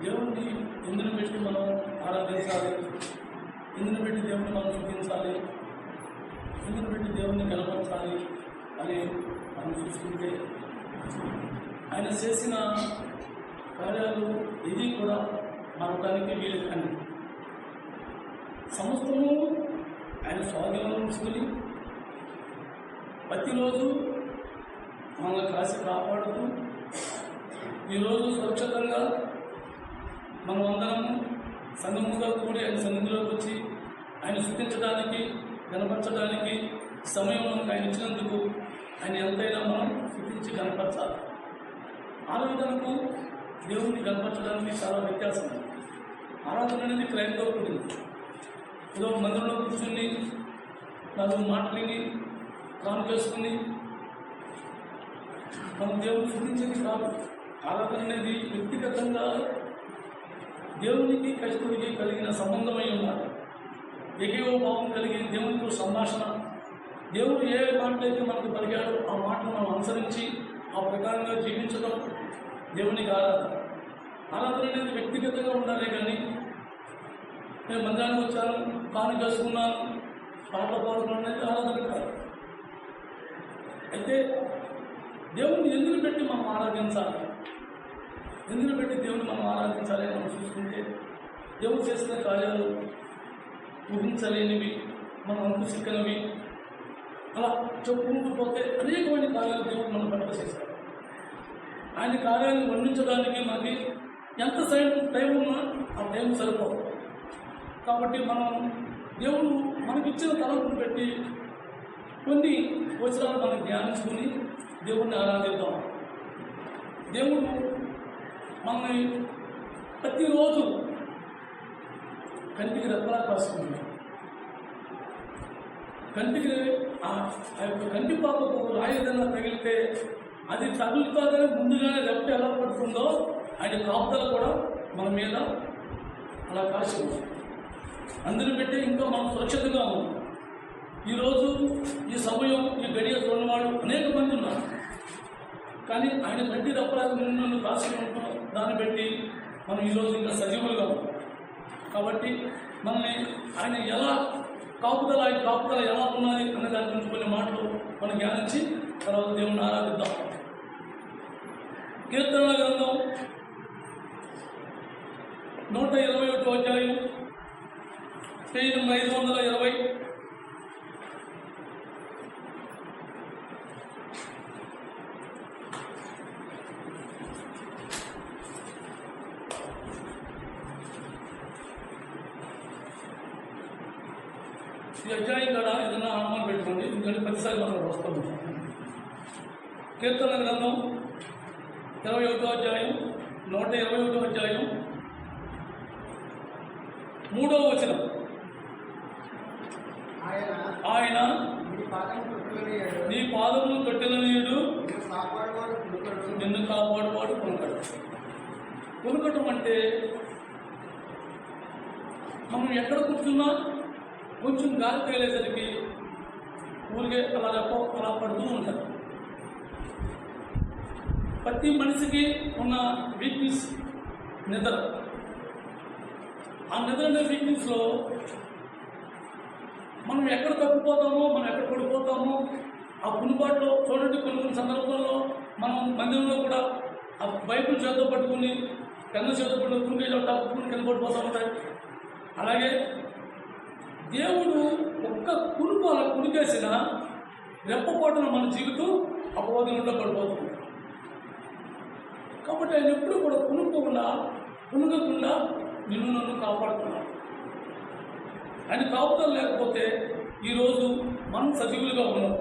దేవుణ్ణి ఎందును పెట్టి మనం ఆరాధించాలి, ఎందును పెట్టి దేవుణ్ణి మనం చూపించాలి, ఎందును పెట్టి దేవుణ్ణి కనపరచాలి అని మనం చూసుకుంటే ఆయన చేసిన కార్యాలు ఇది కూడా మనటానికి వీలు కానీ సమస్తము ఆయన స్వాధీనంలో ఉంచుకుని ప్రతిరోజు మనల్ని కాసి కాపాడుతూ ఈరోజు సురక్షితంగా మనం అందరము సంఘముగా కూడి ఆయన సన్నిధిలోకి వచ్చి ఆయన స్థుతించడానికి కనపరచడానికి సమయం మనకు ఆయన ఇచ్చినందుకు ఆయన ఎంతైనా మనం స్థుతించి కనపరచాలి. ఆరాధనకు దేవుణ్ణి కనపరచడానికి చాలా వ్యత్యాసం. ఆరాధన అనేది క్రైమ్తో కూడింది. ఏదో మందిరంలో కూర్చుని నాలుగు మాటలిని కాను చేసుకుని మనం దేవుని స్థుతించేది కాదు. ఆరాధన అనేది వ్యక్తిగతంగా దేవునికి కష్టడికి కలిగిన సంబంధమై ఉన్నారు. ఏకైవ భావం కలిగి దేవునితో సంభాషణ, దేవుడు ఏ మాటలైతే మనకు పలికాడో ఆ మాటను మనం అనుసరించి ఆ ప్రకారంగా జీవించడం దేవునికి ఆరాధన. ఆరాధన అనేది వ్యక్తిగతంగా ఉండాలి. కానీ నేను మందిరానికి వచ్చాను, కాను చేసుకున్నాను, పాటలు పాడుకున్నాను అనేది ఆరాధన కాదు. అయితే దేవుని ఎందుకు పెట్టి మనం ఆరాధించాలి, ఎందుకు పెట్టి దేవుని మనం ఆరాధించాలి అని మనం చూసుకుంటే దేవుడు చేసిన కార్యాలు ఊహించలేనివి, మనం అంకు సిక్కనివి, అలా చెప్పుకుంటూ పోతే అనేకమైన కార్యాలు దేవుడు మనం పట్ల చేస్తాడు. ఆయన కార్యాలను వర్ణించడానికి మనకి ఎంత టైం ఉన్నా ఆ టైం సరిపోదు. కాబట్టి మనం దేవుడు మనకిచ్చిన తలంపును పెట్టి కొన్ని వచనాలు మనం ధ్యానించుకుని దేవుణ్ణి ఆరాధిద్దాం. దేవుడు మనల్ని ప్రతిరోజు కంటికి రెప్పలా కాసుకుంటాం. కంటికి ఆ యొక్క కంటి పాపకు రాయిదన్నా తగిలితే అది తగులుతుందని ముందుగానే రెప్ప ఎలా పడుతుందో ఆయన కాపుదల కూడా మన మీద అలా కాసి ఉంది. అందుని పెట్టి ఇంకా మనం సురక్షితంగా ఉన్నాం. ఈరోజు ఈ సమయం ఈ గడియ చూడవాళ్ళు అనేక మంది ఉన్నారు. కానీ ఆయన కంటి రెప్పలాగా నిన్ను కాసుకుని ఉంటాం. దాన్ని బట్టి మనం ఈరోజు ఇంకా సజీవులుగా ఉన్నాం. కాబట్టి మనల్ని ఆయన ఎలా కాపుదల, ఆయన కాపుదల ఎలా ఉన్నది అనే దాని గురించి కొన్ని మాటలు మనం ధ్యానించి తర్వాత దేవుణ్ణి ఆరాధిద్దాం. కీర్తనల గ్రంథం 121వ అధ్యాయం పేజీ 520. ఈ అధ్యాయం కూడా ఏదన్నా అనుమానం పెట్టుకోండి, ఎందుకంటే ప్రతిసారి మనం వస్తాం. కీర్తన గ్రంథం 21వ అధ్యాయం 121వ అధ్యాయం 3వ వచనం. ఆయన నీ పాదములు తొట్టిన నీడు నిన్ను కాపాడువాడు కొనుకడు. కొనుకటం అంటే మనం ఎక్కడ కూర్చున్నా కొంచెం గాలి తగిలేసరికి ఊరికే అలా అలా పడుతూ ఉంటారు. ప్రతి మనిషికి ఉన్న వీక్నెస్ నిద్ర. ఆ నిద్ర అనే వీక్నెస్లో మనం ఎక్కడ తప్పిపోతామో, మనం ఎక్కడ పడిపోతామో ఆ పునుబాటులో చూడండి. కొన్ని సందర్భాల్లో మనం మందిరంలో కూడా ఆ బైబిల్ చేతితో పట్టుకుని పెన్న చేతితో పట్టుకుని కుండీలో తప్పుకుని కింద పడిపోతూ ఉంటాయి. అలాగే దేవుడు ఒక్క కునుకు అలా కునికేసిన రెప్పపాటున మన జీవితం అపవాదంలో పడిపోతుంది. కాబట్టి ఆయన ఎప్పుడు కూడా కునుగకుండా నిన్ను నన్ను కాపాడుతున్నాడు. ఆయన కాపుదల లేకపోతే ఈరోజు మనం సజీవులుగా ఉన్నాం.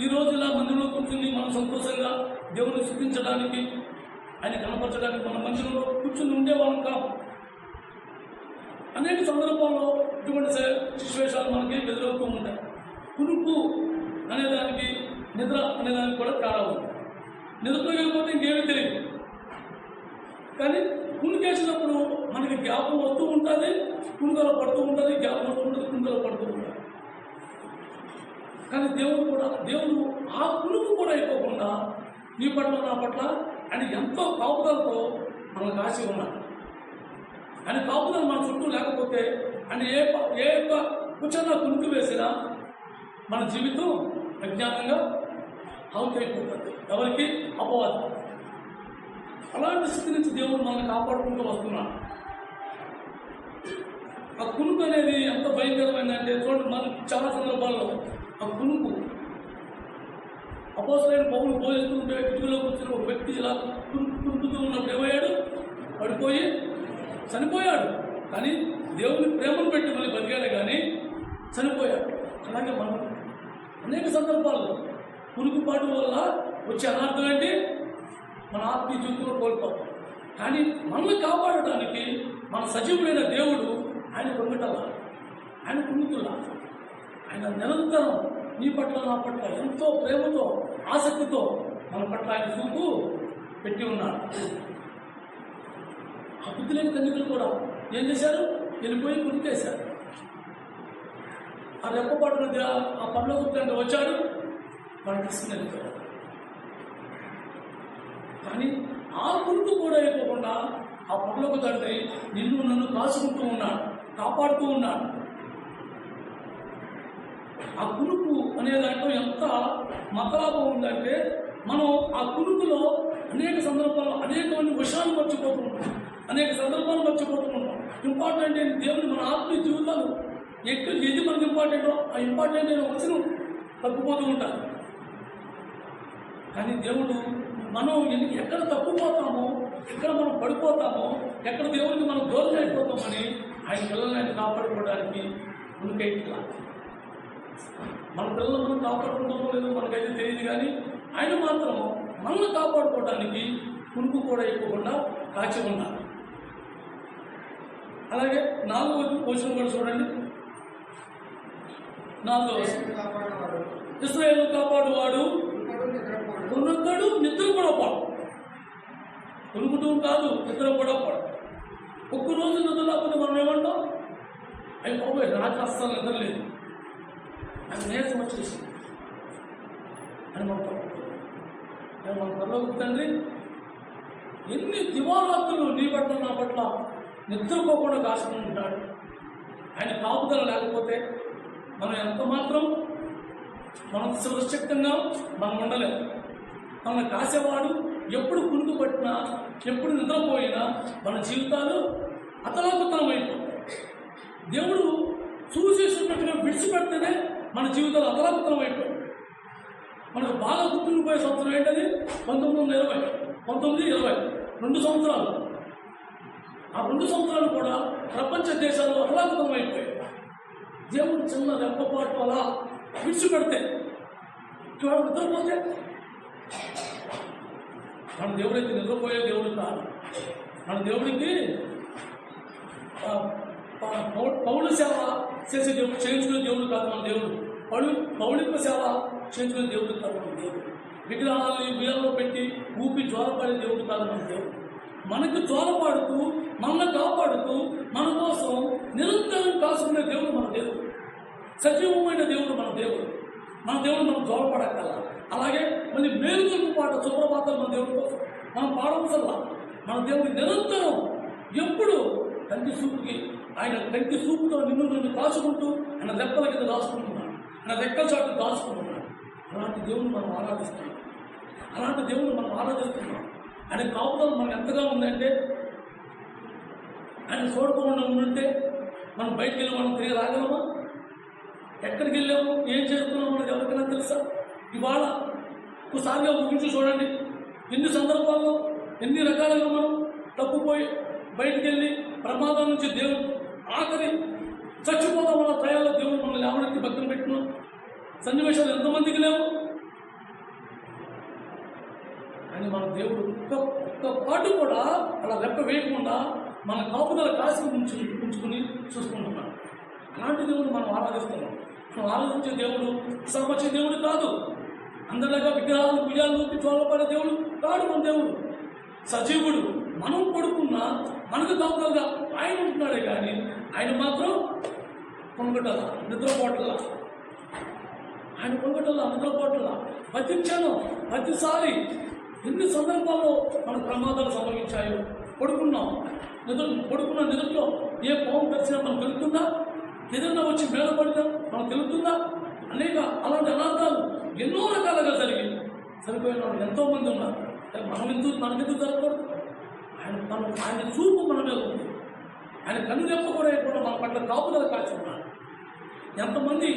ఈరోజు ఇలా మందిరంలో కూర్చుని మనం సంతోషంగా దేవుని స్తుతించడానికి, ఆయన కనపరచడానికి మన మందిరంలో కూర్చుని ఉండేవాళ్ళం కాదు. అనేక సందర్భాల్లో ఇటువంటి సిచ్యువేషన్లు మనకి ఎదురవుతూ ఉంటాయి. కునుకు అనేదానికి నిద్ర అనేదానికి కూడా తేడా ఉంది. నిద్రలోకి వెళ్ళిపోతే ఇంకేమీ తెలియదు. కానీ కునికేసినప్పుడు మనకి జ్ఞాపకం వస్తూ ఉంటుంది, కుందలో పడుతూ ఉంటుంది, జ్ఞాపకం వస్తూ ఉంటుంది, కుందలో పడుతూ ఉంటుంది. కానీ దేవుడు ఆ కునుకు కూడా అయిపోకుండా నీ పట్ల నా పట్ల ఆయన ఎంతో కాపుదలతో మనకు కాసి ఉన్నాడు. ఆయన కాపుదల మన చుట్టూ లేకపోతే ఆయన ఏ యొక్క కుచన్న కునుకు వేసినా మన జీవితం అజ్ఞానంగా అవుతైపోతుంది. ఎవరికి? అపవాదం. అలాంటి స్థితి నుంచి దేవుడు మనల్ని కాపాడుకుంటూ వస్తున్నాడు. ఆ కునుకు అనేది ఎంత భయంకరమైందంటే చూడండి, మనం చాలా సందర్భాల్లో ఆ కునుకు అపోస్తలుడైన పౌలు బోధిస్తుంటే ఇటుకలో కూర్చుని ఒక వ్యక్తి ఇలా కునుకుతూ ఉన్నప్పుడు ఏమయ్యాడు? పడిపోయి చనిపోయాడు. కానీ దేవుని ప్రేమను పెట్టి మళ్ళీ బతికాడే కానీ చనిపోయాడు. అలాగే మనం అనేక సందర్భాల్లో కునుకుపాటు వల్ల వచ్చే అనార్థం ఏంటి? మన ఆత్మీయ జీవితంలో కోల్పోతాం. కానీ మనల్ని కాపాడటానికి మన సజీవుడైన దేవుడు ఆయన పొంగటల్లా, ఆయన కునుకుల్లా, ఆయన నిరంతరం నీ పట్ల నా పట్ల ఎంతో ప్రేమతో ఆసక్తితో మన పట్ల ఆయన చూపు పెట్టి ఉన్నాడు. ఆ బుద్ధి లేని కన్యకలు కూడా ఏం చేశారు? వెళ్ళిపోయి కునికేశారు. ఆ రెప్పపాటు ఆ పనిలో గుర్తంటే వచ్చాడు, వాడు తీసుకుని వెళ్ళిపోయాడు. కానీ ఆ కునుకు కూడా అయిపోకుండా ఆ పనులకు తండ్రి నిన్ను నన్ను కాచుకుంటూ ఉన్నాడు, కాపాడుతూ ఉన్నాడు. ఆ కునుకు అనే దాంట్లో ఎంత మతలాభం ఉందంటే మనం ఆ కునుకులో అనేక సందర్భాల్లో అనేకమంది విషయాలు మర్చిపోతూ ఉంటాం, అనేక సందర్భాలు మర్చిపోతూ ఉంటాం. ఇంపార్టెంట్ ఏంటి? దేవుని మన ఆత్మీయ జీవితాలు ఏది మనకు ఇంపార్టెంటో ఆ ఇంపార్టెంట్ అయిన వచనం తప్పిపోతూ ఉంటారు. కానీ దేవుడు మనం ఎక్కడ తప్పిపోతామో, ఎక్కడ మనం పడిపోతామో, ఎక్కడ దేవుడికి మనం దూరం అయిపోతామని ఆయన పిల్లల్ని ఆయన కాపాడుకోవడానికి ముందుకెట్లా మన పిల్లలు మనం కాపాడుకుంటామో లేదో మనకైతే తెలియదు. కానీ ఆయన మాత్రం మనల్ని కాపాడుకోవడానికి కునుకు కూడా ఎక్కువకుండా కాచి ఉన్నారు. అలాగే 4వ వచనం కూడా చూడండి. 4వ వచనం, ఇశ్రాయేలు కాపాడువాడు కొనుక్కడు నిద్ర కూడా పాడు. కొనుక్కుతూ కాదు, నిద్ర కూడా పాడు. ఒక్కరోజు నిద్ర లేకపోతే మనం ఏమంటాం? అవి బాబోయ్ రాత్రి అస్సలు నిద్ర లేదు, అది నీరసం వచ్చేసింది అని మన పనులకు తండ్రి ఎన్ని దివారాత్రులు నీ పట్ల నా పట్ల నిద్రపోకుండా కాసుకుంటున్నాడు. ఆయన కాపుదల లేకపోతే మనం ఎంత మాత్రం మనం సురక్షితంగా మనం ఉండలేము. మనల్ని కాసేవాడు ఎప్పుడు కునుకు పట్టినా, ఎప్పుడు నిద్రపోయినా మన జీవితాలు అతలాకుతలం అయిపోతాయి. దేవుడు చూసేసినట్టుగా విడిచిపెడితేనే మన జీవితాలు అతలాకుతలం అయిపోయాయి. మనకు బాగా గుర్తుండిపోయే సంవత్సరం ఏంటది? 1920, 1920 2 సంవత్సరాలు. ఆ 2 సంవత్సరాలు కూడా ప్రపంచ దేశాలు అతలాకుతలం అయిపోయాయి. దేవుడు చిన్న రెప్పపాటు అలా విడిచిపెడితే చూడ నిద్రపోతే మన దేవుడికి నిద్రపోయే దేవుడు కాదు. మన దేవుడికి పౌల సేవ చేసే దేవుడు, చేయించుకునే దేవుడు కాదు మన దేవుడు. పౌళిక సేవ చేయించుకునే దేవుడు కాదు మన దేవుడు. విగ్రహాలని బియ్యంలో పెట్టి ఊపి జ్వాలపడే దేవుడు కాదు మన దేవుడు. మనకు జ్వాలపాడుతూ మనల్ని కాపాడుతూ మన కోసం నిరంతరం కాసుకునే దేవుడు మన దేవుడు. సజీవమైన దేవుడు మన దేవుడు. మన దేవుడు మనం జ్వాలపడగల. అలాగే మళ్ళీ మేలుకొలుపు పాట సుప్రభాతాలు మన దేవుడి కోసం మనం పాడవసల్లా. మన దేవుడి నిరంతరం ఎప్పుడు కంటి చూపుకి ఆయన కంటి చూపుతో నిన్ను కాచుకుంటూ ఆయన రెక్కల కింద దాచుకుంటున్నాడు, ఆయన రెక్కల చాటు దాచుకుంటున్నాడు. అలాంటి దేవుని మనం ఆరాధిస్తున్నాం. అలాంటి దేవుని మనం ఆరాధిస్తున్నాం. ఆయన కాపుదల మనకు ఎంతగా ఉందంటే, ఆయన చూడకుండా ఉంటే మనం బయటికి వెళ్ళి మనం తిరిగి రాగలమా? ఎక్కడికి వెళ్ళాము, ఏం చేస్తున్నాము మనకు ఎవరికైనా తెలుసా? ఇవాళ ఒకసారిగా ఊహించి చూడండి, ఎన్ని సందర్భాల్లో ఎన్ని రకాలుగా మనం తప్పుపోయి బయటికి వెళ్ళి ప్రమాదం నుంచి దేవుడు ఆఖరి చచ్చిపోతాం వల్ల తయాలో దేవుడు మనల్ని లేవనెత్తి భక్తులు పెట్టిన సన్నివేశాలు ఎంతమందికి లేవు. అని మన దేవుడు ఒక్క పాటు కూడా అలా లెక్క వేయకుండా మన కాపుదల కాసి ఉంచుకుని చూసుకుంటున్నాడు. అలాంటి దేవుడు మనం ఆరాధిస్తున్నాం. మనం ఆరాధించే దేవుడు సర్వచ్చే దేవుడు కాదు. అందరిలాగా విగ్రహాలు భుజాలు ఊపి చోళపడే దేవుడు కాడు మన దేవుడు. సజీవుడు. మనం పడుకున్నా మనకు కాపుదలుగా ఆయన ఉంటున్నాడే కానీ ఆయన మాత్రం కొనుగోటల నిద్రపోటల, ఆయన కొనుగోటల నిద్రపోటల. ప్రతి క్షణం ప్రతిసారి ఎన్ని సందర్భాల్లో మనకు ప్రమాదాలు సంభవించాయో. పడుకున్నాం, పడుకున్న నిద్రలో ఏ పాము కలిసినా మనం తెలుస్తుందా? ఏదన్నా వచ్చి మేడ పడినా మనం తెలుస్తుందా? అనేక అలాంటి అనార్థాలు ఎన్నో రకాలుగా జరిగి చనిపోయిన వాళ్ళు ఎంతోమంది ఉన్నారు. మనకెందుకు జరగకూడదు? ఆయన చూపు మన మీద ఉంది. ఆయన కన్ను రెప్ప కూడా ఎప్పుడు మన పట్ల కాపుదల కాచి ఉన్నాడు. ఎంతమంది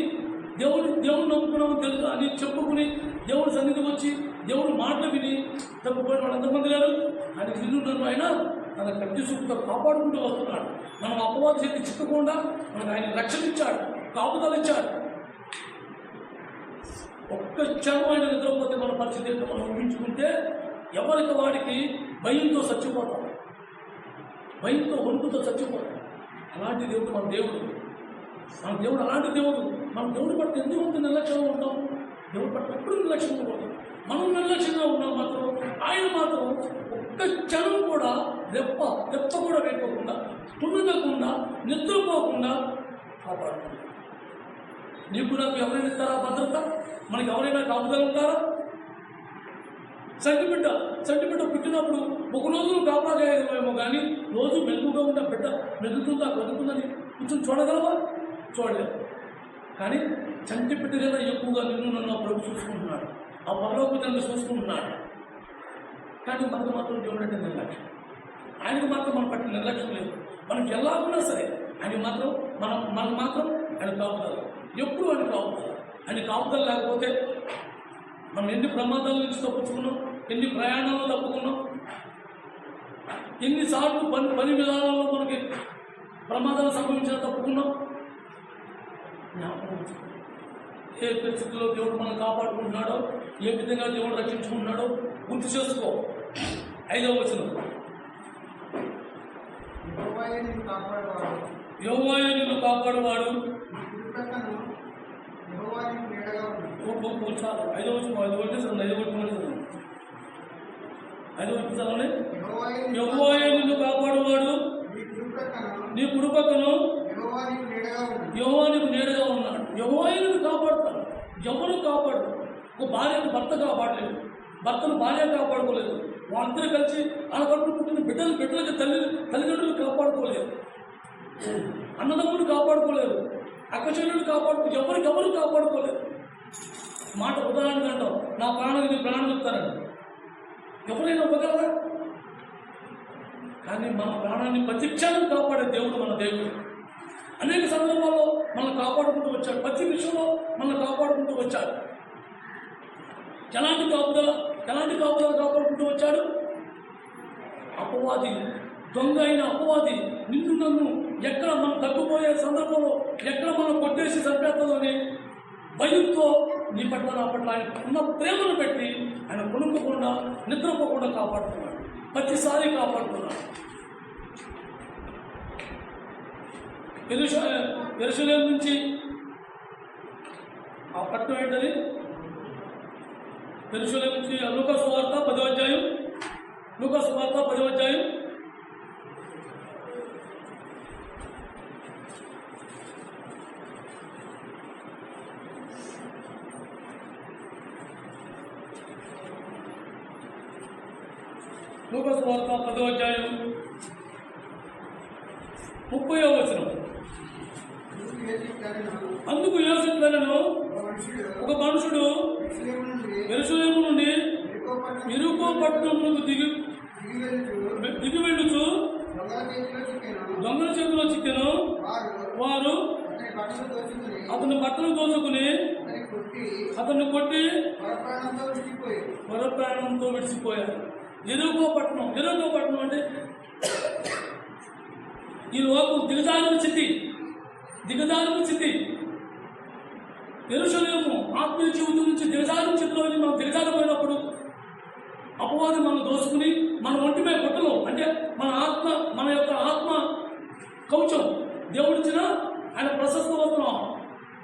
దేవుడు నమ్ముకున్నామో తెలుసు అని చెప్పుకుని దేవుడి సన్నిధికి వచ్చి దేవుడు మాటలు విని తప్పిపోయిన వాళ్ళు ఎంతమంది లేరు? ఆయన నిన్ను నన్ను ఆయన తన కంటి చూపుతో కాపాడుకుంటూ వస్తున్నాడు. మనం అపవాద శక్తి చిక్కకుండా మనకు ఆయన రక్షణ ఇచ్చాడు, కాపుదల ఇచ్చాడు. ఒక్క క్షణం ఆయన నిద్రపోతే మన పరిస్థితి ఏంటో మనం ఊహించుకుంటే ఎవరికి వాడికి భయంతో చచ్చిపోతాం, భయంతో వణుకుతో చచ్చిపోతాం. అలాంటి దేవుడు మన దేవుడు. మన దేవుడు అలాంటి దేవుడు. మన దేవుడి పట్ల ఎందుకు నిర్లక్ష్యంగా ఉంటాం? దేవుడి పట్ల ఎప్పుడు నిర్లక్ష్యంగా ఉంటాం. మనం నిర్లక్ష్యంగా ఉన్నాం మాత్రం ఆయన మాత్రం ఒక్క క్షణం కూడా రెప్ప కూడా వేయకోకుండా, తునగకుండా, నిద్రపోకుండా కాపాడుతుంది. నీకు నాకు ఎవరైనా ఇస్తారా భద్రత? మనకి ఎవరైనా కాపుదలు ఉంటారా? సంటిబిడ్డ పుట్టినప్పుడు ఒక రోజులు కాపాడేమో కానీ రోజు మెరుగుగా ఉన్న బిడ్డ మెరుగుతుందా బతుకుందని కొంచెం చూడగలవా? చూడలేవు. కానీ చంటి బిడ్డగా ఎక్కువగా నిన్ను నన్ను ప్రభు చూసుకుంటున్నాడు. ఆ పరలోక తండ్రి చూసుకుంటున్నాడు. కానీ మనకు మాత్రం దేవుడు అంటే నిర్లక్ష్యం. ఆయనకు మాత్రం మన పట్ల నిర్లక్ష్యం లేదు. మనకి ఎలాగున్నా సరే ఆయన మాత్రం మనకు మాత్రం ఆయన కాపుదల. ఎప్పుడు ఆయన కాపుదల. ఆయన కాపుదల లేకపోతే మనం ఎన్ని ప్రమాదాల నుంచి తప్పుకున్నాం, ఎన్ని ప్రయాణాలు తప్పుకున్నాం, ఎన్నిసార్లు పని విధానాల్లో మనకి ప్రమాదాలు సంభవించినా తప్పుకున్నాం. ఏ పరిస్థితుల్లో దేవుడు మనం కాపాడుకుంటున్నాడో, ఏ విధంగా దేవుడు రక్షించుకుంటున్నాడో గుర్తు చేసుకో. 5వ వచనం, యెహోవాయే నిన్ను కాపాడువాడు. 5వ వచనం యెహోవాయే నిన్ను కాపాడువాడు, నీ కుడిపక్కను యెహోవా నీకు నీడగా ఉన్నాడు. యెహోవాయే నిన్ను కాపాడుతాడు. ఎవరు కాపాడు? ఒక భార్యను భర్త కాపాడలేదు, భర్తను భార్య కాపాడుకోలేదు, వాళ్ళందరూ కలిసి వాళ్ళ కడుపు పుట్టిన బిడ్డలకి తల్లిదండ్రులు కాపాడుకోలేదు, అన్నదమ్ములు కాపాడుకోలేదు, అక్కచెల్లెలు ఎవరు కాపాడుకోలేదు. మాట ఉదాహరణ అంటాం, నా ప్రాణానికి నీ ప్రాణం చెప్తారని ఎవరైనా ఇవ్వగలరా? కానీ మన ప్రాణాన్ని ప్రతి క్షణం కాపాడే దేవుడు మన దేవుడు. అనేక సందర్భాల్లో మనల్ని కాపాడుకుంటూ వచ్చాడు. ప్రతి విషయంలో మనల్ని కాపాడుకుంటూ వచ్చాడు. ఎలాంటి కాపుదల కాపాడుకుంటూ వచ్చాడు? అపవాది, దొంగ అయిన అపవాది నిన్ను నన్ను ఎక్కడ మనం తగ్గిపోయే సందర్భంలో ఎక్కడ మనం కొట్టేసి చంపేస్తుందని భయంతో నీ పట్ల నా పట్ల ఆయన ఉన్న ప్రేమను పెట్టి ఆయన కొనుక్కోకుండా నిద్రపోకుండా కాపాడుతున్నాడు. ప్రతిసారి కాపాడుతున్నాడు. యెరూషలేము నుంచి ఆ పట్టణం ఏంటది? యెరూషలేము నుంచి లూకా సువార్త 10వ అధ్యాయం, లూకా సువార్త 10వ అధ్యాయం లూకా సువార్త 10వ అధ్యాయం 30వ వచనం. అందుకు యేసు ఇట్లనెను, ఒక మనుషుడు యెరూషలేము నుండి యెరికో పట్టణమునకు దిగి వెళ్ళుచు దొంగల చేతిలో చిక్కెను. వారు అతని బట్టలు దోచుకుని అతన్ని కొట్టి పరప్రాణంతో విడిచిపోయారు. ఎరుకో పట్టణం అంటే ఈ లోకం దిగజారిన స్థితి. యెరూషలేము ఆత్మీయ జీవితం నుంచి దిగజారిన స్థితిలో మనం దిగజారిపోయినప్పుడు అపవాది మనం దోసుకుని మన ఒంటి మీద గుట్టలు అంటే మన యొక్క ఆత్మ కవచం దేవుడిచ్చిన ఆయన ప్రశస్త వస్త్రం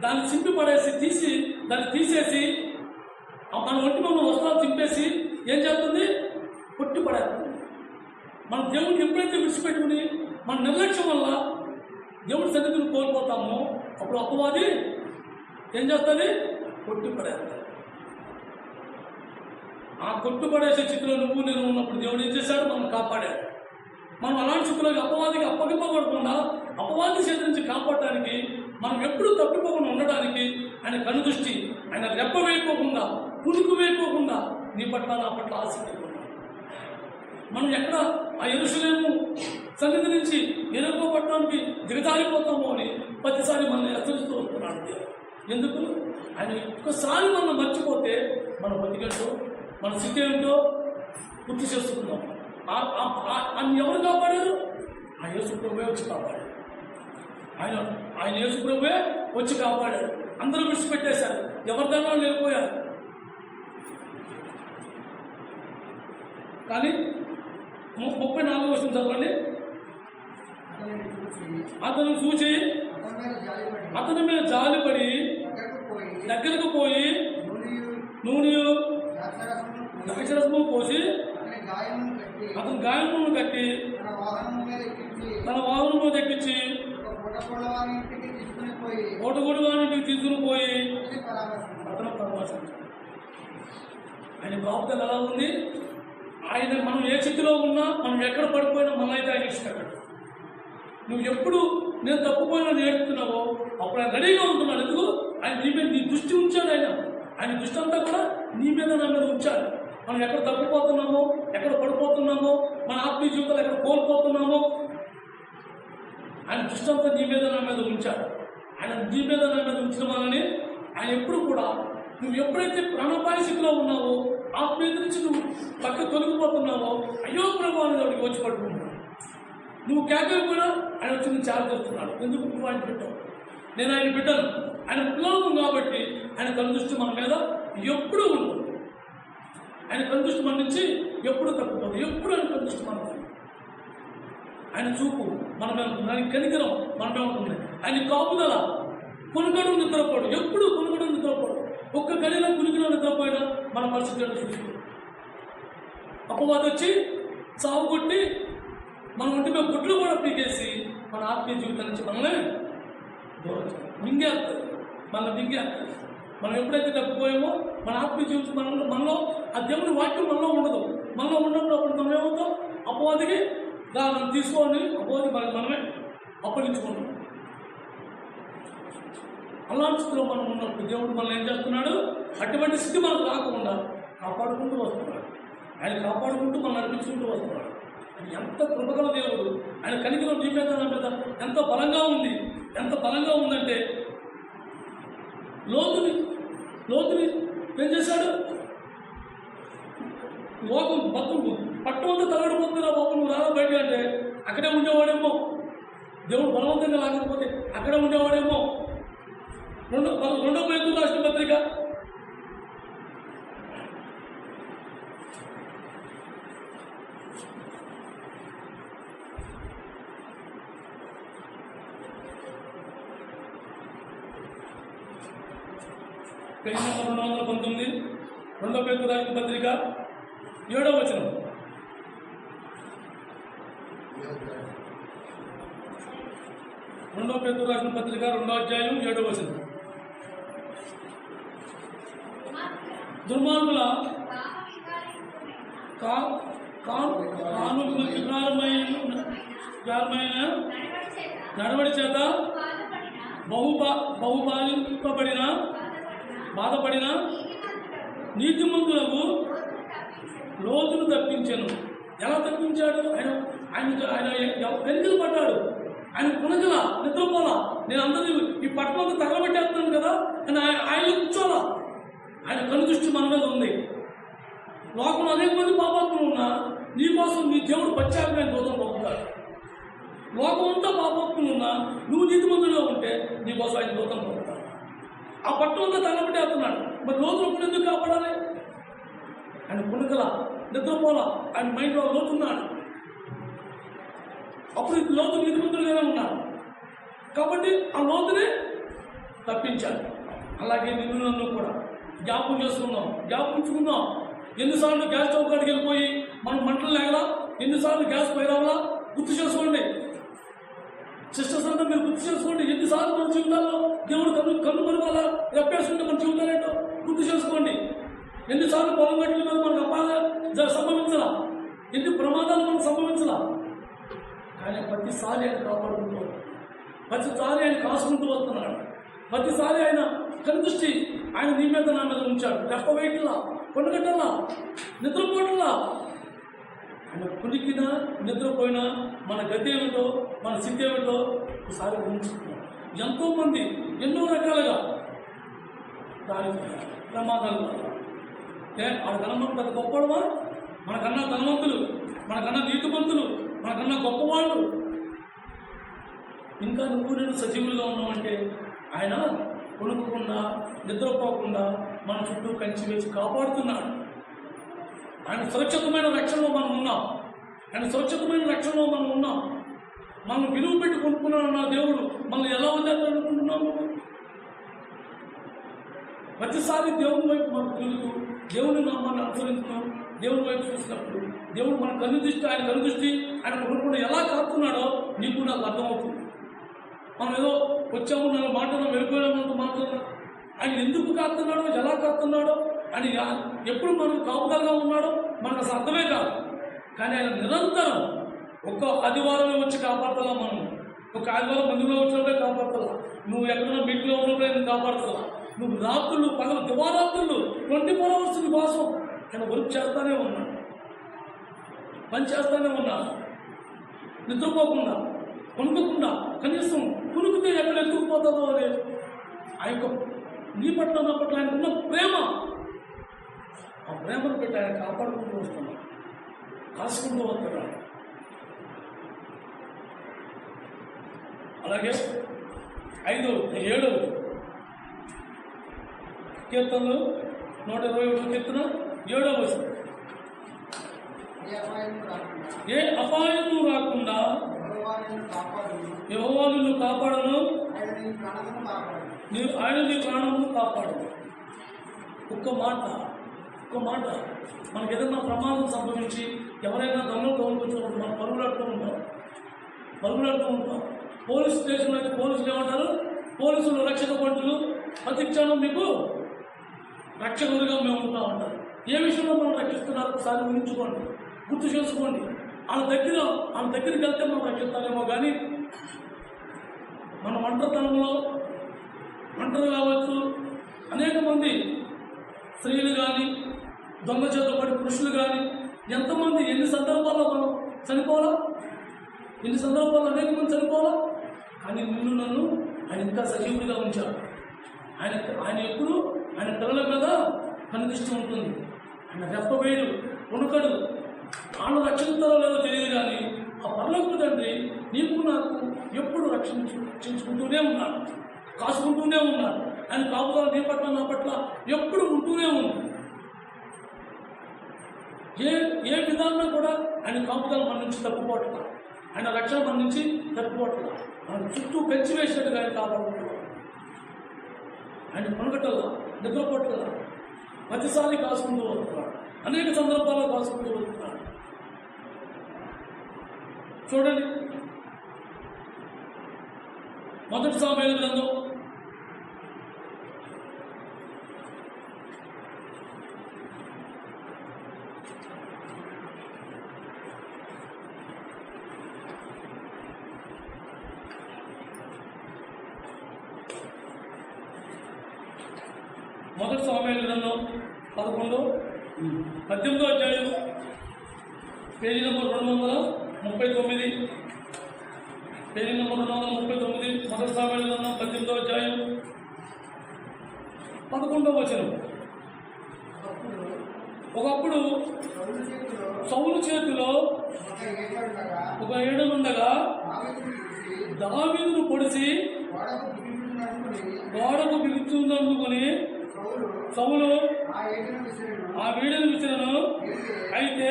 దాన్ని చింపి పడేసి దాన్ని తీసేసి మన ఒంటి మన వస్త్రాలు చింపేసి ఏం చేస్తుంది? కొట్టి పడేస్తుంది. మన దేవుడిని ఎప్పుడైతే విడిచిపెట్టుకుని మన నిర్లక్ష్యం వల్ల దేవుడి సన్నిధిని కోల్పోతామో అప్పుడు అపవాది ఏం చేస్తుంది? కొట్టి పడేస్తుంది. ఆ కొట్టుపడేసే స్థితిలో నువ్వు నేను ఉన్నప్పుడు దేవుడు ఏం చేశాడు? మనం కాపాడాడు. మనం అలాంటి స్థితిలో అపవాదికి అప్పగిపోకుండా అపవాది చేతి నుంచి కాపాడటానికి, మనం ఎప్పుడు తప్పిపోకుండా ఉండడానికి ఆయన కనుదృష్టి, ఆయన రెప్ప వేయకోకుండా, పులుకు వేయకోకుండా నీ పట్ల నా పట్ల ఆసక్తి. మనం ఎక్కడ ఆ యెరూషలేము సన్నిధి నుంచి ఎరుకో పట్టడానికి దిగజారిపోతామో అని ప్రతిసారి మనల్ని హెచ్చరిస్తూ వస్తున్నాడు దేవుడు. ఎందుకు? ఆయన ఒక్కసారి మనం మర్చిపోతే మన బతికేంటో మన స్థితి ఏంటో గుర్తు చేసుకుందాం. ఆయన ఎవరు కాపాడారు? ఆ యేసు ప్రభువే వచ్చి కాపాడారు. ఆయన యేసు ప్రభువే వచ్చి కాపాడారు. అందరూ విడిచిపెట్టేశారు, ఎవరి దాకా వెళ్ళిపోయారు. కానీ 34వ వచనం చదవండి. అతను చూచి అతని మీద జాలిపడి దగ్గరకు పోయి నూనె ద్రాక్షరసము పోసి అతని గాయములను కట్టి తన వాహనంలో దక్కించి ఓటగొడు వారికి తీసుకుని పోయి అతను పరామర్శించాడు. ఆయన బాపుదల ఎలా ఉంది? ఆయన మనం ఏ స్థితిలో ఉన్నా, మనం ఎక్కడ పడిపోయినా మనైతే ఆయన ఇష్టపడ్డాడు. నువ్వు ఎప్పుడు నేను తప్పుపోయినా నేర్చుకున్నావో అప్పుడు ఆయన రెడీగా ఉంటున్నాడు. ఎందుకు? ఆయన నీ మీద నీ దృష్టి ఉంచాడు. ఆయన దృష్టి అంతా కూడా నీ మీద నా మీద ఉంచాడు. మనం ఎక్కడ తప్పిపోతున్నామో, ఎక్కడ పడిపోతున్నామో, మన ఆత్మీయ జీవితాలు ఎక్కడ కోల్పోతున్నామో ఆయన దృష్టి అంతా నీ మీద నా మీద ఉంచాడు. ఆయన నీ మీద నా మీద ఉంచిన వాళ్ళని ఆయన ఎప్పుడు కూడా నువ్వు ఎప్పుడైతే ప్రాణాపాయ స్థితిలో ఉన్నావో, ఆత్మీయ నుంచి నువ్వు పక్క తొలగిపోతున్నావో, అయ్యో ప్రభు అని వాడికి వచ్చి పట్టుకుంటున్నావు. నువ్వు కేకలు కూడా ఆయన వచ్చి నువ్వు చాలా చేస్తున్నాడు. ఎందుకు? నువ్వు ఆయన బిడ్డవు, నేను ఆయన బిడ్డను, ఆయన పిల్లలు కాబట్టి ఆయన కనుదృష్టి మన మీద ఎప్పుడూ ఉండదు. ఆయన కనుదృష్టి మన నుంచి ఎప్పుడు తప్పుతుంది. ఎప్పుడు ఆయన కనుదృష్టి మన మీద, ఆయన చూపు మన మీద ఉంటుంది. ఆయన కనికరం మన మీద ఉంటుంది. ఆయన కాపుదల, కొనుగోడు నిద్రపోడు, ఎప్పుడు కొనుగోడు నిద్రపోడు. ఒక్క గడిలో కునికిలో నిద్రపోయినా మన పరిస్థితులను చూసుకో. అపవాది వచ్చి సాగు కొట్టి మన ఒంటి మీద గుడ్లు కూడా పీకేసి మన ఆత్మీయ జీవితం నుంచి మనల్ని మింగేస్తుంది, మనల్ని మింగేస్తుంది. మనం ఎప్పుడైతే తప్పిపోయామో మన ఆత్మీయ జీవితం మనలో ఆ దేవుని వాక్యం మనలో ఉండదు. మనలో ఉన్నప్పుడు అప్పుడు మనం ఏమవుతాం? అపవాదికి దాన్ని తీసుకోని అపవాది మనమే అప్పగించుకుంటాం. అలాంటి స్థితిలో మనం ఉన్నప్పుడు దేవుడు మనల్ని ఏం చేస్తున్నాడు? అటువంటి స్థితి మనకు రాకుండా కాపాడుకుంటూ వస్తున్నాడు. ఆయన కాపాడుకుంటూ మనం నడిపించుకుంటూ వస్తున్నాడు. ఎంత కృపగల దేవుడు! ఆయన కనికరం నీ మీద నా మీద ఎంత బలంగా ఉంది. ఎంత బలంగా ఉందంటే లోతుని ఏం చేశాడు? లోకం బతుకు పట్టం అంతా తగడిపోతుందిరా బాబు, నువ్వు రాదా బయట అంటే అక్కడే ఉండేవాడేమో. దేవుడు బలవంతంగా రాకపోతే అక్కడే ఉండేవాడేమో. రెండో పేతురు రాసిన పత్రిక 219 రెండో పేతురు రాసిన పత్రిక 7వ వచనం. రెండో పేతురు రాసిన పత్రిక 2వ అధ్యాయం 7వ వచనం. దుర్మార్గుల నడవడి చేత బహుబాధింపబడిన బాధపడిన నీతిమంతులకు లోతును తప్పించాను. ఎలా తప్పించాడు? ఆయన వెనుకలు పడ్డాడు. ఆయన పునగల నిద్రపోలా. నేను అందరూ ఈ పట్టణంతో తగలబెట్టేస్తున్నాను కదా అని ఆయన కూర్చోలా. ఆయన కనుదృష్టి మన మీద ఉంది. లోకంలో అనేక మంది పాపాత్ములు ఉన్నా నీ కోసం నీ దేవుడు పశ్చాత్తాపమైన దూతం పంపుతాడు. లోకం అంతా పాపాత్ములు ఉన్నా నువ్వు నీతిమంతుడిగా ఉంటే నీ కోసం ఆయన దూతం పంపుతాడు. ఆ పట్టణం అంతా తగలబెట్టేస్తున్నాడు. మరి లోతులు ఎందుకు కాపాడాలి? ఆయన పునకల నిద్రపోలా. ఆయన మైండ్లో లోతున్నాడు. అప్పుడు లోతు నీతిమంతులుగానే ఉన్నాడు కాబట్టి ఆ లోతునే తప్పించాడు. అలాగే నిన్ను నన్ను కూడా జ్ఞాపకం చేసుకుందాం, జ్ఞాపకించుకుందాం. ఎన్నిసార్లు గ్యాస్ స్టవ్ కాడికి వెళ్ళిపోయి మనం మంటలు లేగలా, ఎన్నిసార్లు గ్యాస్ పై రావాలా గుర్తు చేసుకోండి. సిస్టర్స్ అంతా మీరు గుర్తు చేసుకోండి. ఎన్నిసార్లు మన జీవితాల్లో దేవుడు కన్ను మరుగాల రెప్పేసుకుంటే మన జీవితాలు ఏంటో గుర్తు చేసుకోండి. ఎన్నిసార్లు పొలం గట్ల మీద మనకు అపాయం సంభవించలా, ఎన్ని ప్రమాదాలు మనకు సంభవించలా. కానీ ప్రతిసారి ఆయన కాపాడుకుంటూ, ప్రతిసారి ఆయన కాసుకుంటూ వస్తున్నాడు. ప్రతిసారి ఆయన కనుదృష్టి ఆయన నీ మీద నా మీద ఉంచాడు. రెప్పవేయట్లా, కొండగట్టలా, నిద్రపోట్లా. ఆయన కులికినా నిద్రపోయినా మన గతి ఏమిటో, మన స్థితి ఏమిటో ఒకసారి ఊహించుకున్నాం. ఎంతోమంది ఎన్నో రకాలుగా దాని ప్రమాదాలు ఆడకన్నా మనం పెద్ద గొప్పవాడువా? మనకన్నా ధనవంతులు, మనకన్నా నీతిమంతులు, మనకన్నా గొప్పవాళ్ళు. ఇంకా నువ్వు నేను సజీవులుగా ఉన్నామంటే ఆయన కొనుక్కోకుండా నిద్రపోకుండా మన చుట్టూ కంచి వేసి కాపాడుతున్నాడు. ఆయన సురక్షితమైన రక్షణలో మనం ఉన్నాం. ఆయన సురక్షితమైన రక్షణలో మనం ఉన్నాం. మనం విలువ పెట్టి కొనుక్కున్నాడు నా దేవుడు. మనం ఎలా వదిలేదనుకుంటున్నాము? ప్రతిసారి దేవుని వైపు మనం తిరుగుతూ, దేవుని నామాన్ని అనుసరిస్తూ, దేవుని వైపు చూసినప్పుడు దేవుడు మన కనుదృష్టి, ఆయన కనుదృష్టి ఆయన కొనుక్కుండా ఎలా కాస్తున్నాడో నీకు నాకు అర్థమవుతుంది. మనం ఏదో వచ్చాము నన్ను మాట్లాడడం వెళ్ళిపోయామంత మాట్లాడడం. ఆయన ఎందుకు కాస్తున్నాడో, ఎలా కాస్తున్నాడో, అని ఎప్పుడు మనం కాపుదలగా ఉన్నాడో మనకు అసలు అర్థమే కాదు. కానీ ఆయన నిరంతరం ఒక్క ఆదివారమే వచ్చి కాపాడుతలా, మనం ఒక ఆదివారం మందిలో వచ్చినప్పుడే కాపాడుతలా, నువ్వు ఎక్కడన్నా మీటింగ్లో ఉన్నప్పుడే నేను కాపాడుతలా, నువ్వు రాత్రులు పగలు దివారాత్రులు 24 hours నీ కోసం ఆయన వర్క్ చేస్తానే ఉన్నాడు, పని చేస్తానే ఉన్నాడు. నిద్రపోకుండా, కొనుక్కోకుండా, కనీసం కునుకుతే ఎక్కడ ఎత్తుకుపోతుందో అనే ఆ యొక్క నీ పట్ల నా పట్ల ఆయనకున్న ప్రేమ, ఆ ప్రేమను పెట్టి ఆయన కాపాడుకుంటూ వస్తున్నాడు, కాసుకుంటూ వస్తున్నాడు. అలాగే 7వ కీర్తనలు 121 కీర్తన 7వ వచనం, ఏ అపాయము రాకుండా యెహోవా నిన్ను కాపాడును, ఆయన నీ ప్రాణమును కాపాడు. ఒక్క మాట మనకి ఏదైనా ప్రమాదం సంభవించి ఎవరైనా దొంగలు తోలుకొచ్చినప్పుడు మనం పరుగులాడుతూ ఉంటాం. పోలీస్ స్టేషన్లో అయితే పోలీసులు ఏమంటారు? పోలీసులు రక్షక పంటులు, ప్రతి క్షణం మీకు రక్షకులుగా మేము ఉంటాం అంటారు. ఏ విషయంలో మనం రక్షిస్తున్నారు ఒకసారి ఊహించుకోండి, గుర్తు చేసుకోండి. వాళ్ళ దగ్గరికి వెళ్తే మనం రక్షిస్తామేమో కానీ మన ఒంటరితనంలో ఒంటరి కావచ్చు, అనేక మంది స్త్రీలు కానీ, దొంగ చేతులు పడి పురుషులు కానీ, ఎంతమంది ఎన్ని సందర్భాల్లో మనం చనిపోవాలా, ఎన్ని సందర్భాల్లో అనేక మంది చనిపోవాలా. కానీ నిన్ను నన్ను ఆయన ఇంకా సజీవుడిగా ఉంచాడు. ఆయన ఎప్పుడు ఆయన పిల్లల మీద కనుదృష్టి ఉంటుంది. ఆయన రెప్పవేడు, ఉణకడు. వాళ్ళు రక్షిస్తారో లేదో తెలియదు కానీ ఆ పరలోకపు తండ్రి నీకు నాకు ఎప్పుడు రక్షించుకుంటూనే ఉన్నాడు, కాసుకుంటూనే ఉన్నాడు. ఆయన కాపుదల నీ పట్ల నా పట్ల ఎప్పుడు ఉంటూనే ఉంది. ఏ విధానం కూడా ఆయన కాపుదల మన నుంచి తప్పుకోవట్ల, ఆయన రక్షణ మన నుంచి తప్పుకోవట్ల, ఆయన చుట్టూ పెంచి వేసినట్టుగా ఆయన కాపాడుకుంటున్నాడు. ఆయన కొనగట్టల్లా, నిద్రపోట్ల ప్రతిసారి కాసుకుంటూ వస్తున్నాడు, అనేక సందర్భాల్లో కాసుకుంటూ వస్తున్నాడు. చూడండి, 1 సమూయేలు గ్రంథం 1 సమూయేలు గ్రంథం 18వ అధ్యాయం పేజీ నెంబర్ 239, పేజీ నెంబర్ 239, 1 సమూయేలు గ్రంథం 18వ అధ్యాయం 11వ వచనం. ఒకప్పుడు సౌలు చేతిలో ఒక ఏడునుండగా దావీదును పొడిచి గోడకు బిగుతుందనుకుని సౌలు ఆ వీడిని విసిరను, అయితే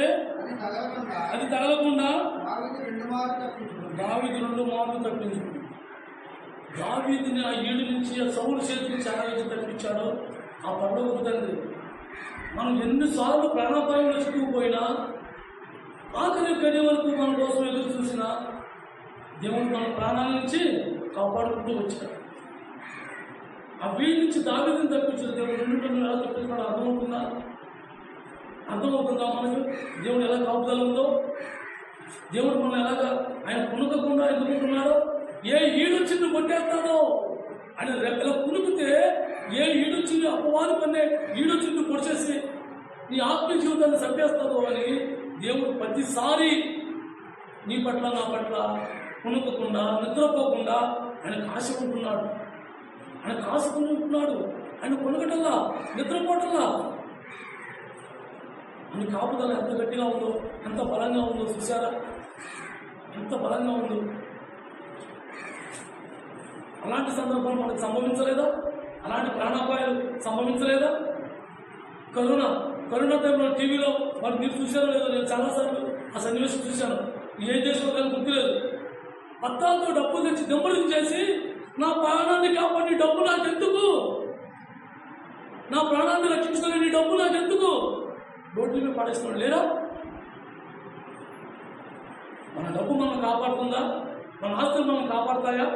అది తగలకుండా దావీదు 2 మార్లు తప్పించుకుంది. దావీదుని ఆ ఏడు నుంచి, ఆ సౌలు చేతి నుంచి ఎలా అయితే తప్పించాడో ఆ పరలోకపు తండ్రి మనం ఎన్నిసార్లు ప్రాణాపాయంలో చిక్కుకుపోయినా ఆఖరి గడి వరకు మన కోసం ఎదురు చూసినా దేవుడు మన ప్రాణాల నుంచి కాపాడుకుంటూ వచ్చాడు. ఆ వీడి నుంచి దావీదుని తప్పించిన దేవుడు రెండింటిని ఎలా తప్పించుకోవడం అర్థమవుతుందా మనకు? దేవుడు ఎలా కాపుదల ఉందో, దేవుడు మనం ఎలాగా ఆయన పునకకుండా ఎందుకుంటున్నాడో, ఏ ఈడొచ్చింది కొట్టేస్తాడో ఆయన రెక్కల పునుకుతే ఏ ఈడొచ్చింది అపవాది పన్నే ఈడొచ్చింది పొడిచేసి నీ ఆత్మీయ జీవితాన్ని చంపేస్తాడు అని దేవుడు ప్రతిసారి నీ పట్ల నా పట్ల పునుకకుండా నిద్రపోకుండా ఆయన కాసుకుంటున్నాడు. ఆయన కాసుకుంటున్నాడు. ఆయన కొనగటల్లా నిద్రపోవటల్లా ఆయన కాపుదల ఎంత గట్టిగా ఉందో, ఎంత బలంగా ఉందో చూసారా? ఎంత బలంగా ఉందో. అలాంటి సందర్భాలు మనకు సంభవించలేదా? అలాంటి ప్రాణాపాయాలు సంభవించలేదా? కరోనా టైంలో టీవీలో వాళ్ళు మీరు చూశారో లేదో, నేను చాలాసార్లు ఆ సన్నివేశం చూశాను. ఏ దేశంలో కానీ గుర్తులేదు. పత్తాలతో డబ్బు తెచ్చి దెంబడించేసి నా ప్రాణాన్ని కాపాడి డబ్బు నాకెందుకు, నా ప్రాణాన్ని రక్షించుకునే డబ్బు నాకెందుకు రోడ్ల మీద పడేస్తున్నాడు లేరా? మన డబ్బు మనం కాపాడుతుందా? మన ఆస్తులు మనం కాపాడుతాయా?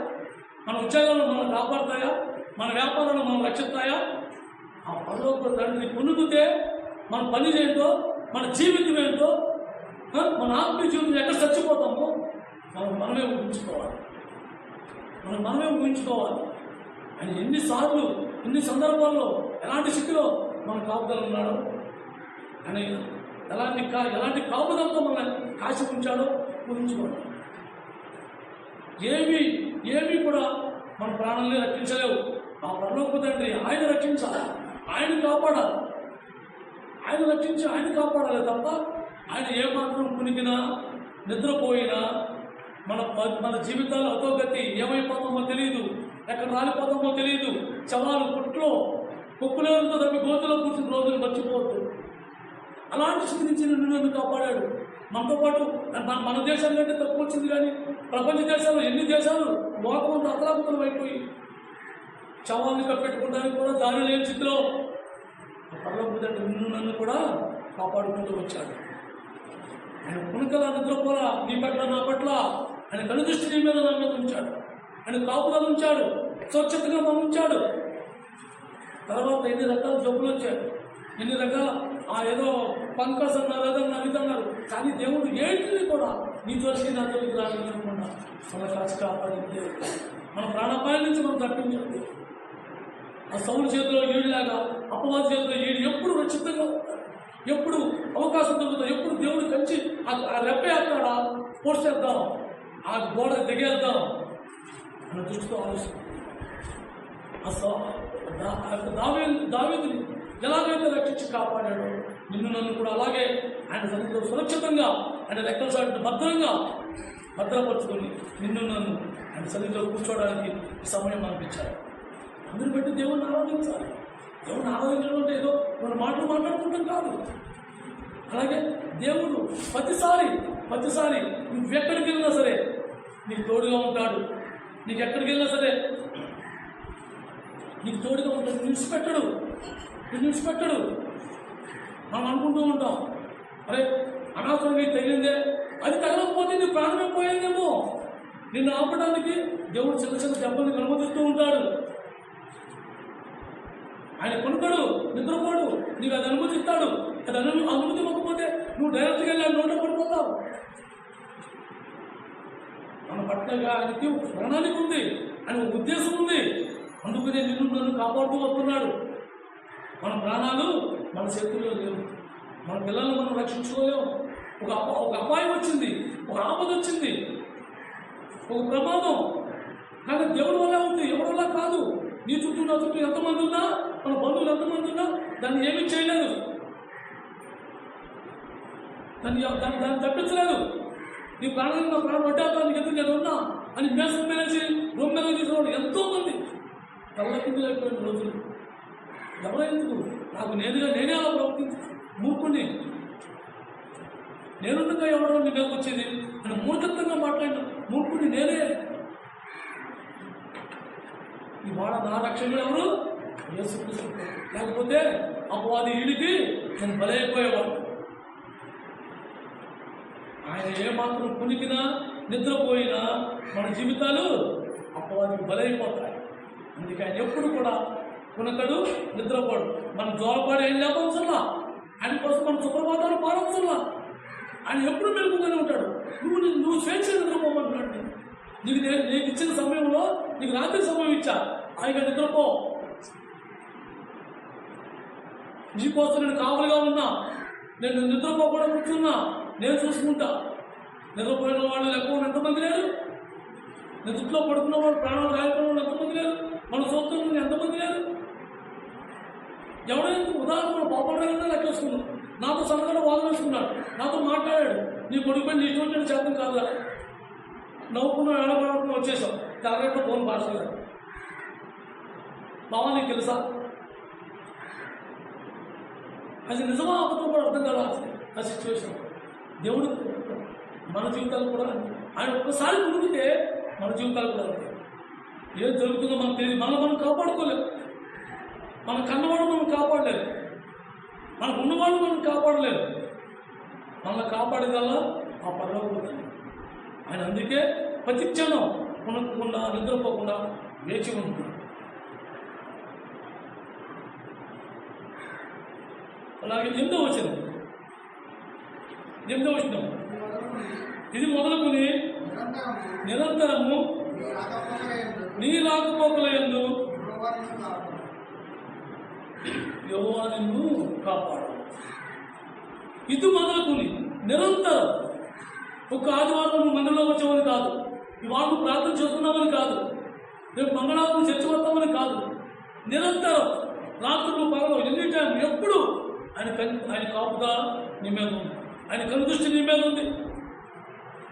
మన ఉద్యోగాలను మనం కాపాడుతాయా? మన వ్యాపారాలను మనం రక్షిస్తాయా? ఆ పరలోక తండ్రి పొందుతే మన పని ఏంటో, మన జీవితం ఏంటో, మన ఆత్మీయ జీవితం ఎక్కడ చచ్చిపోతామో మనమే ఊహించుకోవాలి. ఆయన ఎన్నిసార్లు ఎన్ని సందర్భాల్లో ఎలాంటి స్థితిలో మన కాపుదల ఉన్నాడో, ఆయన ఎలాంటి కాపుదలతో మనల్ని కాసి ఉంచాడో ఊహించుకోవాలి. ఏవి కూడా మన ప్రాణాలని రక్షించలేవు. ఆ పరలోక తండ్రి ఆయన రక్షించాలి, ఆయన కాపాడాలి, ఆయన రక్షించి ఆయన కాపాడాలి తప్ప ఆయన ఏమాత్రం కునికినా నిద్రపోయినా మన జీవితాలు అధోగతి ఏమైపోతామో తెలియదు, ఎక్కడ రాలిపోతామో తెలియదు. శవాలు పుట్లో కుక్కులేరుతో తప్పి గోతులో కూర్చుని రోజులు మర్చిపోవద్దు. అలాంటి స్థితి నుంచి నన్ను కాపాడాడు. మనతో పాటు మన దేశం కంటే తక్కువ వచ్చింది, కానీ ప్రపంచ దేశాలు ఎన్ని దేశాలు లోకమంతా అతలాకుతలం అయిపోయి శవాన్ని కప్పెట్టుకోవడానికి కూడా దారి లేని స్థితిలో పరలోకపు నన్ను కూడా కాపాడుకుంటూ వచ్చాడు. ఆయన పుణకల నిద్రపోలా నీ పట్ల నా పట్ల ఆయన కనుదృష్టి నీ మీద నా మీద ఉంచాడు. ఆయన కాపుదల ఉంచాడు, స్వచ్ఛతగా మనం ఉంచాడు. తర్వాత ఎన్ని రకాల జబ్బులు వచ్చాడు, ఎన్ని రకాల ఏదో పంకస్ అన్నారు, ఏదన్నా అన్నారు. కానీ దేవుడు ఏంటిని కూడా నీ దోషి నా తోలికి రాకుండా మన కాచి కాపాడింది. మన ప్రాణాపాయం నుంచి మనం తప్పించండి. ఆ సౌలు చేతిలో ఈడులాగా అపవాది చేతిలో ఈడు ఎప్పుడు రక్షితంగా ఉంటాడు, ఎప్పుడు అవకాశం దొరుకుతాం, ఎప్పుడు దేవుడు కంచి ఆ రెప్పేస్తాడా పోసేద్దాం, ఆ గోడ దిగేద్దాం మన దృష్టితో ఆలోచిస్తాం. దావీదుని ఎలాగైతే రక్షించి కాపాడాడో నిన్ను నన్ను కూడా అలాగే ఆయన సన్నిధిలో సురక్షితంగా ఆయన రెక్కల చాటును భద్రపరుచుకొని నిన్ను నన్ను ఆయన సన్నిధిలో కూర్చోవడానికి ఈ సమయం అనిపించాడు. అందరిని బట్టి దేవుణ్ణి ఆరాధించాలి. దేవుణ్ణి ఆరాధించడం అంటే ఏదో మన మాటలు మాట్లాడుకుంటాం కాదు. అలాగే దేవుడు ప్రతిసారి నువ్వు ఎక్కడికి వెళ్ళినా సరే నీకు తోడుగా ఉంటాడు. నీకు ఎక్కడికి వెళ్ళినా సరే నీకు తోడుగా ఉంటాడు. నిన్ను విడిచిపెట్టడు. మనం అనుకుంటూ ఉంటాం, అరే అనవసరంగా తగిలిందే, అది తగలకపోతే నీ ప్రాణమే పోయేదేమో. నిన్ను ఆపడానికి దేవుడు చిన్న దెబ్బల్ని అనుమతిస్తూ ఉంటాడు. ఆయన కొనుక్కోడు, నిద్రపోడు, నీకు అది అనుమతిస్తాడు. అది అనుమతి ఇవ్వకపోతే నువ్వు డైరెక్ట్గా వెళ్ళి నోట పడిపోతావు. మన పట్లగా ఆయనకి ఒక ప్రణాళిక ఉంది, ఆయన ఒక ఉద్దేశం ఉంది. అందుకనే నన్ను కాపాడుతూ వస్తున్నాడు. మన ప్రాణాలు మన చేతుల్లో లేవు. మన పిల్లలను మనం రక్షించుకోలేము. ఒక అపాయం వచ్చింది, ఒక ఆపద వచ్చింది, ఒక ప్రమాదం, కానీ దేవుడి వల్ల ఉంది, ఎవరి వల్ల కాదు. నీ చుట్టూ నా చుట్టూ ఎంతమంది ఉన్నా, మన బంధువులు ఎంతమంది ఉన్నా దాన్ని ఏమీ చేయలేదు, దాన్ని తప్పించలేదు. నీ ప్రాణాన్ని నా ప్రాణం వడ్డానికి ఎందుకు నేను ఉన్నా అని మేసం మేసి రూమ్ మీద తీసుకోవడం ఎంతో మంది తల్లకిందులు అయిపోయిన రోజులు. ఎవరెందుకు నాకు నేనే అలా ప్రవర్తించి మూర్ఖుని నేనుండగా ఎవరో నీ మీదకి వచ్చేది అని మూర్ఖత్వంగా మాట్లాడిన మూర్ఖుని నేనే. ఈ వాడ నా రక్షకుడు ఎవరు? యేసుక్రీస్తు లేకపోతే అపవాది ఈడికి నేను బలైపోయేవాడు. ఆయన ఏమాత్రం కునికినా నిద్రపోయినా మన జీవితాలు అపవాదికి బలైపోతాయి. అందుకే ఆయన ఎప్పుడు కూడా కునకడు, నిద్రపోడు. మన జోలపాడు ఏం లేపవసరంలా, ఆయన కోసం మన సుప్రభాతాలు పాడవసరంలా. ఆయన ఎప్పుడు మెలుగుగానే ఉంటాడు. నువ్వు స్వేచ్ఛ నిద్రపోమంటున్నాడు. నీకు ఇచ్చిన సమయంలో నీకు రాత్రి సమయం ఇచ్చా, ఆయన నిద్రపో. నీకోసం నేను కావలిగా ఉన్నా, నేను నిద్రపోకుండా కూర్చున్నా, నేను చూసుకుంటా. నిద్రపోయిన వాళ్ళు ఎక్కువ ఎంతమంది లేరు? నిద్రలో పడుకున్న వాళ్ళు, ప్రాణాలు రాయకున్న వాళ్ళు ఎంతమంది లేరు? మన సొంతం ఎంతమంది లేరు? ఎవడైనా ఉదాహరణ పాపడైనా లెక్కేసుకున్నాడు, నాతో సన్నగా వాదన వేసుకున్నాడు, నాతో మాట్లాడాడు. నీ కొడుకు నీ ఇటువంటి చేతం కాదా? నవ్వుకున్నావు, ఎడబడుకున్నా వచ్చేసావు. తెల్లగట్ట ఫోన్ భాష గారు, బావా నీకు తెలుసా? అది నిజమా అబద్ధం కూడా అర్థం కాదు ఆ సిచ్యువేషన్. దేవుడు మన జీవితాలు కూడా ఆయన ఒక్కసారి కుదిరితే మన జీవితాలు కూడా ఉంటాయి. ఏం జరుగుతుందో మనకు తెలియదు. మనం కాపాడుకోలేము. మన కన్నవాడు మనం కాపాడలేదు, మనకు ఉన్నవాడు మనం కాపాడలేదు. మనల్ని కాపాడేదల్లా ఆ పరలోకం. ఆయన అందుకే ప్రతి క్షణం కొనుక్కుండా నిద్రపోకుండా వేచి ఉంటున్నాడు. అలాగే 8వ వచనం ఇది మొదలుకొని నిరంతరము నీ రాకపోకలయందు యెహోవా నిన్ను కాపాడు. ఇది మొదలుకొని నిరంతరం. ఒక ఆదివారం నువ్వు మందిరంలో వచ్చామని కాదు, ఇవాళ నువ్వు ప్రార్థన చేసుకున్నామని కాదు, రేపు మంగళవారం చర్చ వస్తామని కాదు. నిరంతరం రాత్రులు పగలు ఎన్ని టైం ఎప్పుడు ఆయన కాపుగా నీ మీద ఉంది. ఆయన కనుదృష్టి నీ మీద ఉంది.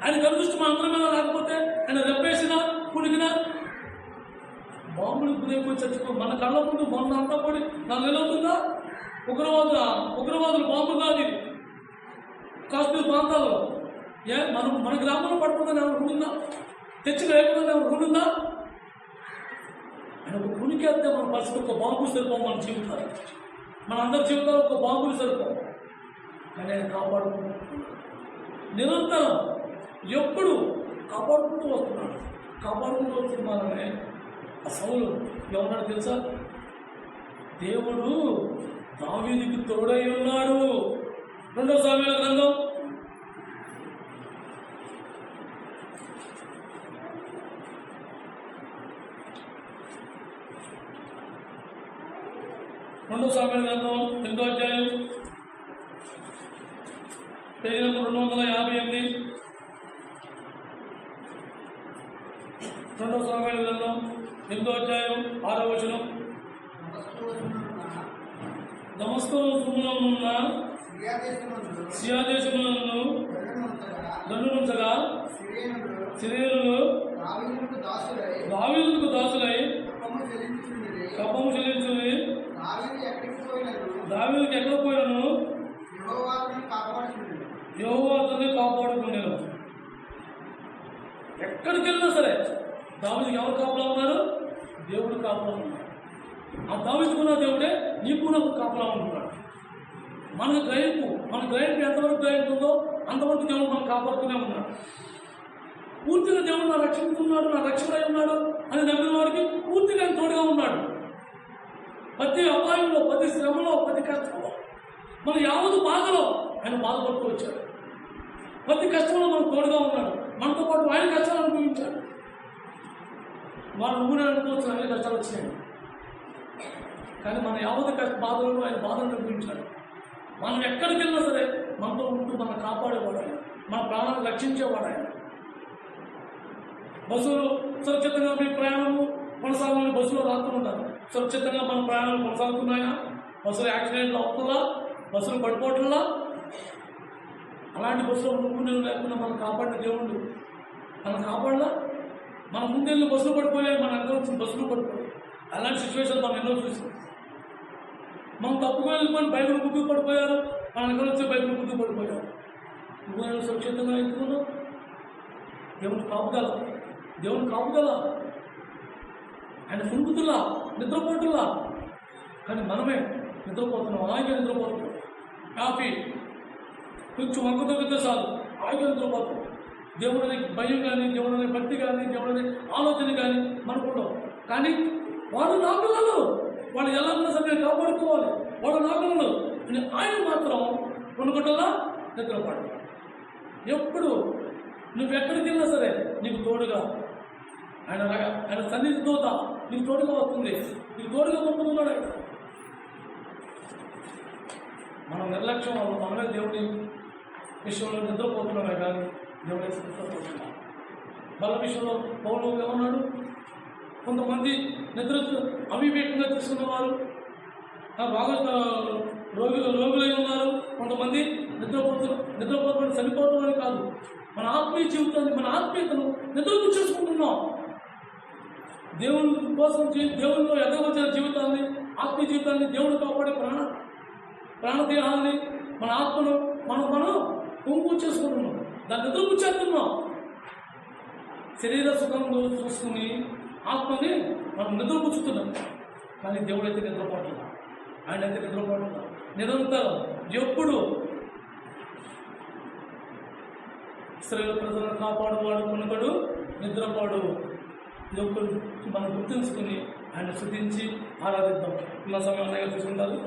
ఆయన కనుదృష్టి మా అందరి మీద లేకపోతే ఆయన రెప్పేసినా కుడికినా బాంబులు గురైపోయి చచ్చిపో మన కళ్ళ ముందు మొన్న అంతా పడి నాకు నిలవుతుందా? ఉగ్రవాదులు బాంబులు కాదు కాశ్మీర్ ప్రాంతాల్లో. మన గ్రామంలో పడిపోతుందని ఎవరు ఉంటుందా? తెచ్చి వేయకుండా ఎవరు ఉంటుందా? ఆయన ఒక కునికేస్తే మన పరిస్థితి ఒక బాంబులు సరిపోం. మన జీవితాలు, మన అందరి జీవితాలు ఒక బాంబులు సరిపోం. కానీ ఆయన కాపాడుకుంటున్నాడు నిరంతరం. ఎప్పుడు కాపాడుకుంటూ వస్తున్నాడు. కాపాడుకుంటూ వస్తున్నారనే ఆ సౌలు ఏమన్నాడు తెలుసా? దేవుడు దావీదుకి తోడై ఉన్నాడు. 2వ సమూయేలు గ్రంథం 2వ సమూయేలు గ్రంథం 8వ అధ్యాయం పేజీ నెంబర్ 258. 2వ సమూయేలు గ్రంథం 8వ అధ్యాయం 6వ వచనం. దమస్కులో ఉన్న సిరియా దేశములను దండునుంచగా సిరియనులు దావీదుకు దాసులై కప్పము చెల్లించుని. దావీదుకి ఎక్కడ పోయినను యెహోవా అతన్ని కాపాడుకునేను. ఎక్కడికి వెళ్ళినా సరే దావీదుకి ఎవరు కాపలా ఉన్నారు? దేవుడు కాపలా ఉన్నాడు. ఆ దావీదుకున్న దేవుడే నీకు నాకు కాపలా ఉంటున్నాడు. మన గ్రహింపు ఎంతవరకు గ్రహింపుందో అంతవరకు దేవుడు మనం కాపాడుతూనే ఉన్నాడు. పూర్తిగా దేవుడు నా రక్షిస్తున్నాడు, నా రక్షకుడై ఉన్నాడు అని నమ్మిన వాడికి పూర్తిగా ఆయన తోడుగా ఉన్నాడు. ప్రతి అపాయంలో, ప్రతి శ్రమలో, ప్రతి కష్టంలో, మన యావత్తు బాధలో ఆయన బాధపడుతూ వచ్చాడు. ప్రతి కష్టంలో మనకు తోడుగా ఉన్నాడు. మనతో పాటు ఆయన కష్టాలు అనుభవించాడు. వాళ్ళు నువ్వు అనుకోవచ్చు అన్ని కష్టాలు వచ్చినాయి, కానీ మన యావత్తు బాధలను ఆయన బాధను అనుభవించాడు. మనం ఎక్కడికి వెళ్ళినా సరే మనతో ఉంటూ మనం కాపాడేవాడు ఆయన, మన ప్రాణాలను రక్షించేవాడు ఆయన. బస్సులు సురక్షితంగా మీ ప్రయాణము కొనసాగాలని బస్సులో రాకుంటారు. సురక్షితంగా మన ప్రయాణాలు కొనసాగుతున్నాయా? బస్సులు యాక్సిడెంట్లు అవుతుందా? బస్సులు పడిపోవట్లా? అలాంటి బస్సులో నువ్వు నేను లేకుండా మనం కాపాడిన దేవుడు మనం కాపాడలా? మన ముందెళ్ళి బస్సులు పడిపోయాయి, మన అందరూ వచ్చిన బస్సులు పడిపోయాయి. అలాంటి సిచ్యువేషన్ మనం ఎన్నో చూసాం. మనం తప్పుగా వెళ్ళిపోయి బైకులు గుర్తుకు పడిపోయారు, మన అందరూ వచ్చి బైకులు గుర్తుకు పడిపోయారు. నువ్వు నేను సురక్షితంగా ఎత్తుకున్నావు. దేవుని కాపుదల ఆయన పురుగుతులా, నిద్రపోటులా కానీ మనమే నిద్రపోతున్నాం, హాయిగా నిద్రపోతున్నాం. కాఫీ కొంచెం వంక తగ్గితే చాలు హాయిగా నిద్రపోతాం. దేవుడని భయం కానీ, దేవుడని భక్తి కానీ, దేవుడని ఆలోచన కానీ మనకుండవు. కానీ వాళ్ళు నా పిల్లలు, వాళ్ళు ఎలా ఉన్నా సరే కాపాడుకోవాలి, వాళ్ళు నా పిల్లలు అని ఆయన మాత్రం కొనుగోటల్లా నిద్రపడు. ఎప్పుడు నువ్వెక్కడికి వెళ్ళినా సరే నీకు తోడుగా ఆయన సన్నిధి దూత నీకు తోడుగా వస్తుంది, నీకు తోడుగా పంపుతున్నాడు ఆయన. మనం నిర్లక్ష్యం వల్ల మనమే దేవుడి విషయంలో నిద్రపోతున్నామే కానీ దేవుడే నిద్రపోతున్నాం. బల విషయంలో పౌలు ఏమన్నాడు, కొంతమంది నిద్ర అవివేకంగా తీసుకున్న వారు బాగా రోగులై ఉన్నారు, కొంతమంది నిద్రపోతున్న చనిపోవడం అని కాదు, మన ఆత్మీయ జీవితాన్ని, మన ఆత్మీయతను నిద్రకు చేసుకుంటున్నాం. దేవుని కోసం దేవునిలో ఎదగవలసిన జీవితాన్ని, ఆత్మీయ జీవితాన్ని, దేవుడు కాపాడే ప్రాణదేహాన్ని, మన ఆత్మను మనం కుంపు చేసుకుంటున్నాం, దాన్ని నిద్రకు చేస్తున్నాం. శరీర సుఖంలో చూసుకుని ఆత్మని మనం నిద్రపుచ్చుతున్నాం. కానీ దేవుడైతే నిద్రపోతున్నాం, ఆయన అయితే నిద్రపోతున్నాం. నిరంతరం ఎప్పుడు స్త్రీల ప్రజలను కాపాడువాడు కొనుగడు నిద్రపాడు. ఎప్పుడు మనం గుర్తుంచుకుని ఆయన స్తుతించి ఆరాధిద్దాం. ఉన్న సమయం తీసుకుంటారు.